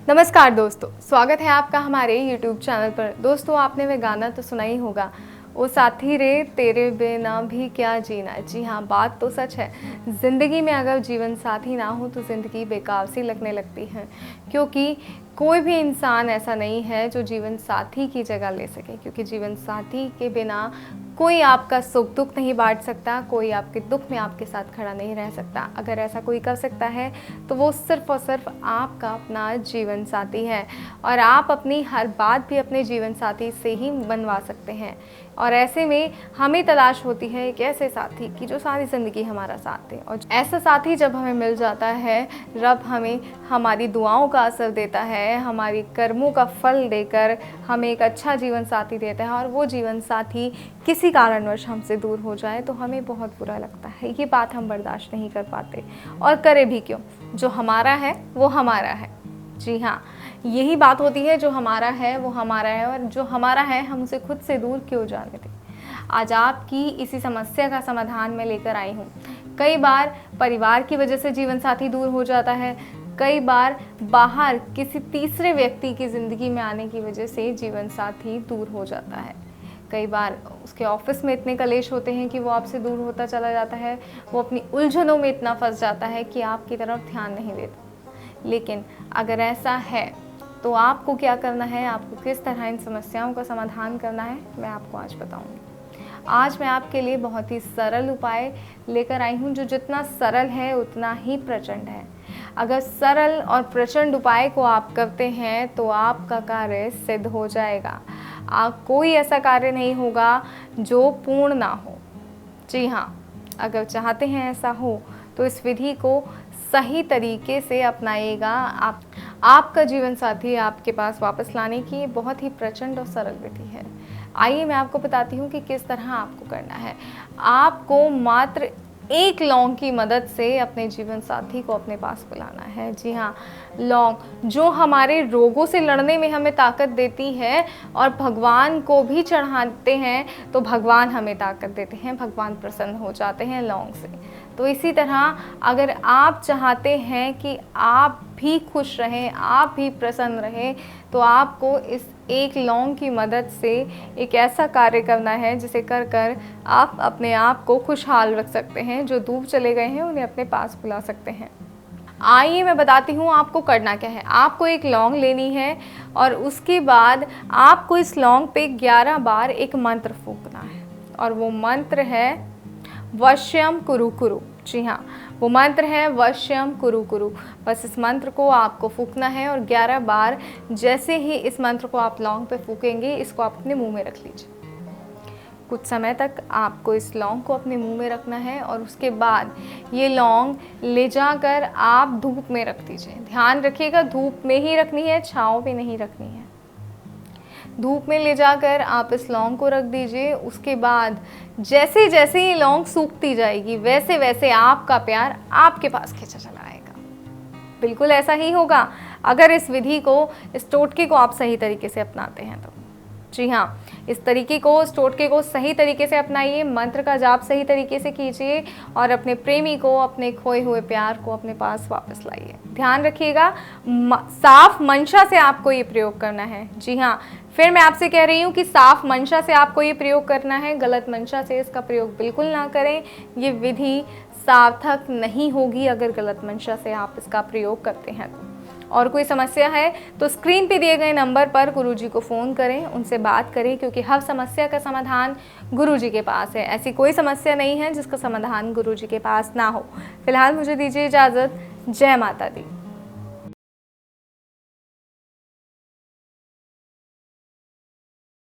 नमस्कार दोस्तों, स्वागत है आपका हमारे YouTube चैनल पर। दोस्तों, आपने वह गाना तो सुना ही होगा, ओ साथी रे तेरे बिना भी क्या जीना। जी हाँ, बात तो सच है। ज़िंदगी में अगर जीवन साथी ना हो तो ज़िंदगी बेकार सी लगने लगती है, क्योंकि कोई भी इंसान ऐसा नहीं है जो जीवन साथी की जगह ले सके। क्योंकि जीवन साथी के बिना कोई आपका सुख दुख नहीं बांट सकता, कोई आपके दुख में आपके साथ खड़ा नहीं रह सकता। अगर ऐसा कोई कर सकता है तो वो सिर्फ़ और सिर्फ आपका अपना जीवन साथी है, और आप अपनी हर बात भी अपने जीवन साथी से ही बनवा सकते हैं। और ऐसे में हमें तलाश होती है एक ऐसे साथी की जो सारी ज़िंदगी हमारा साथ दे। और ऐसा साथी जब हमें मिल जाता है, रब हमें हमारी दुआओं का असर देता है, हमारी कर्मों का फल देकर हमें एक अच्छा जीवन साथी देता है। और वो जीवन साथी किसी कारणवश हमसे दूर हो जाए तो हमें बहुत बुरा लगता है। ये बात हम बर्दाश्त नहीं कर पाते, और करें भी क्यों। जो हमारा है वो हमारा है। जी हाँ, यही बात होती है, जो हमारा है वो हमारा है, और जो हमारा है हम उसे खुद से दूर क्यों जाने दें। आज आपकी इसी समस्या का समाधान मैं लेकर आई हूँ। कई बार परिवार की वजह से जीवन साथी दूर हो जाता है, कई बार बाहर किसी तीसरे व्यक्ति की ज़िंदगी में आने की वजह से जीवन साथी दूर हो जाता है। कई बार उसके ऑफिस में इतने कलेश होते हैं कि वो आपसे दूर होता चला जाता है, वो अपनी उलझनों में इतना फंस जाता है कि आपकी तरफ ध्यान नहीं देता। लेकिन अगर ऐसा है तो आपको क्या करना है, आपको किस तरह इन समस्याओं का समाधान करना है, मैं आपको आज बताऊंगी। आज मैं आपके लिए बहुत ही सरल उपाय लेकर आई हूँ, जो जितना सरल है उतना ही प्रचंड है। अगर सरल और प्रचंड उपाय को आप करते हैं तो आपका कार्य सिद्ध हो जाएगा। कोई ऐसा कार्य नहीं होगा जो पूर्ण ना हो। जी हाँ, अगर चाहते हैं ऐसा हो तो इस विधि को सही तरीके से अपनाइएगा। आपका जीवन साथी आपके पास वापस लाने की बहुत ही प्रचंड और सरल विधि है। आइए मैं आपको बताती हूँ कि किस तरह आपको करना है। आपको मात्र एक लौंग की मदद से अपने जीवन साथी को अपने पास बुलाना है। जी हाँ, लौंग जो हमारे रोगों से लड़ने में हमें ताकत देती है, और भगवान को भी चढ़ाते हैं तो भगवान हमें ताकत देते हैं, भगवान प्रसन्न हो जाते हैं लौंग से। तो इसी तरह अगर आप चाहते हैं कि आप भी खुश रहें, आप भी प्रसन्न रहें, तो आपको इस एक लौंग की मदद से एक ऐसा कार्य करना है जिसे कर कर आप अपने आप को खुशहाल रख सकते हैं। जो दूर चले गए हैं उन्हें अपने पास बुला सकते हैं। आइए मैं बताती हूँ आपको करना क्या है। आपको एक लौंग लेनी है, और उसके बाद आपको इस लौंग पे 11 बार एक मंत्र फूंकना है, और वो मंत्र है वश्यम कुरु कुरु। जी हाँ, वो मंत्र है वश्यम कुरु कुरु। बस इस मंत्र को आपको फूंकना है, और 11 बार जैसे ही इस मंत्र को आप लौंग पे फूकेंगे, इसको आप अपने मुंह में रख लीजिए। कुछ समय तक आपको इस लौंग को अपने मुंह में रखना है, और उसके बाद ये लौंग ले जाकर आप धूप में रख दीजिए। ध्यान रखिएगा, धूप में ही रखनी है, छाँव में नहीं रखनी है। धूप में ले जाकर आप इस लौंग को रख दीजिए। उसके बाद जैसे जैसे ये लौंग सूखती जाएगी, वैसे वैसे आपका प्यार आपके पास खींचा चला आएगा। बिल्कुल ऐसा ही होगा अगर इस विधि को, इस टोटके को आप सही तरीके से अपनाते हैं तो। जी हाँ, इस तरीके को, इस टोटके को सही तरीके से अपनाइए, मंत्र का जाप सही तरीके से कीजिए, और अपने प्रेमी को, अपने खोए हुए प्यार को अपने पास वापस लाइए। ध्यान रखिएगा, साफ मंशा से आपको ये प्रयोग करना है। जी हाँ, फिर मैं आपसे कह रही हूँ कि साफ मंशा से आपको ये प्रयोग करना है, गलत मंशा से इसका प्रयोग बिल्कुल ना करें। ये विधि सार्थक नहीं होगी अगर गलत मंशा से आप इसका प्रयोग करते हैं तो। और कोई समस्या है तो स्क्रीन पे दिए गए नंबर पर गुरुजी को फ़ोन करें, उनसे बात करें, क्योंकि हर समस्या का समाधान गुरुजी के पास है। ऐसी कोई समस्या नहीं है जिसका समाधान गुरुजी के पास ना हो। फिलहाल मुझे दीजिए इजाज़त। जय माता दी।